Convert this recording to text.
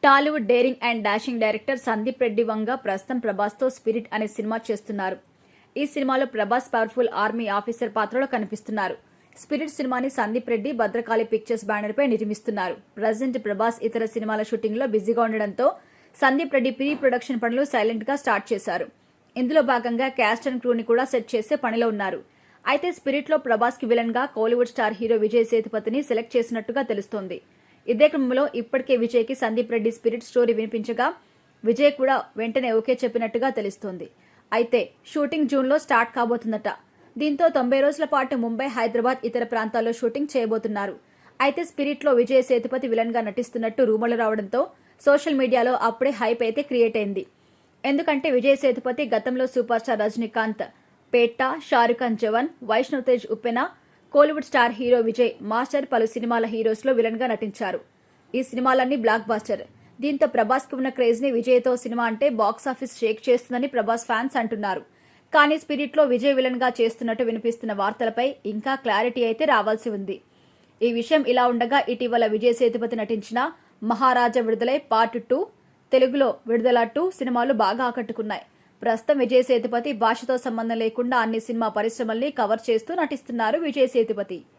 Tollywood daring and dashing director Sandeep Reddy Vanga ప్రస్తుతం ప్రభాస్తో spirit అనే సినిమా చేస్తున్నారు. ఈ సినిమాలో ప్రభాస్ పవర్ఫుల్ ఆర్మీ ఆఫీసర్ పాత్రలో కనిపిస్తున్నారు. స్పిరిట్ సినిమాని సందీప్ రెడ్డి భద్రకాళి పిక్చర్స్ బ్యానర్ పై నిర్మిస్తున్నారు. ప్రజెంట్ ప్రభాస్ ఇతర సినిమాల షూటింగ్ లో బిజీగా ఉండడంతో సందీప్ రెడ్డి ప్రీ ప్రొడక్షన్ పనులు సైలెంట్ గా స్టార్ట్ చేశారు. ఇందులో భాగంగా క్యాస్ట్ అండ్ క్రూని కూడా సెట్ చేసే పనిలో ఉన్నారు. అయితే స్పిరిట్ లో ప్రభాస్ కి విలన్ గా కోలీవుడ్ స్టార్ హీరో విజయ్ సేతుపతిని సెలెక్ట్ చేసినట్టుగా తెలుస్తోంది. ఇదే క్రమంలో ఇప్పటికే విజయ్ కి సందీప్ రెడ్డి స్పిరిట్ స్టోరీ వినిపించగా విజయ్ కూడా వెంటనే ఓకే చెప్పినట్టుగా తెలుస్తోంది. అయితే షూటింగ్ జూన్ లో స్టార్ట్ కాబోతుందట. దీంతో 90 రోజుల పాటు ముంబై, హైదరాబాద్, ఇతర ప్రాంతాల్లో షూటింగ్ చేయబోతున్నారు. అయితే స్పిరిట్ లో విజయ్ సేతుపతి విలన్ గా నటిస్తున్నట్టు రూమర్లు రావడంతో సోషల్ మీడియాలో అప్పుడే హైప్ అయితే క్రియేట్ అయింది. ఎందుకంటే విజయ్ సేతుపతి గతంలో super star Rajinikanth, Petta, Shahrukh Khan Jawan, Vaishnav Tej Uppena, Kollywood star hero Vijay Master పలు సినిమాల హీరోస్ లో విలన్ గా నటించారు. ఈ సినిమాలన్నీ బ్లాక్ బాస్టర్. దీంతో ప్రభాస్ కి ఉన్న క్రేజ్ ని విజయ్ తో సినిమా అంటే బాక్సాఫీస్ షేక్ చేస్తుందని ప్రభాస్ ఫ్యాన్స్ అంటున్నారు. కానీ స్పిరిట్ లో విజయ్ విలన్ గా చేస్తున్నట్టు వినిపిస్తున్న వార్తలపై ఇంకా క్లారిటీ అయితే రావాల్సి ఉంది. ఈ విషయం ఇలా ఉండగా ఇటీవల విజయ్ సేతుపతి నటించిన మహారాజా విడుదలై పార్ట్ 2, తెలుగులో విడుదల 2 సినిమాలు బాగా ఆకట్టుకున్నాయి. ప్రస్తుతం విజయ్ సేతుపతి భాషతో సంబంధం లేకుండా అన్ని సినిమా పరిశ్రమల్ని కవర్ చేస్తూ నటిస్తున్నారు. విజయ్ సేతుపతి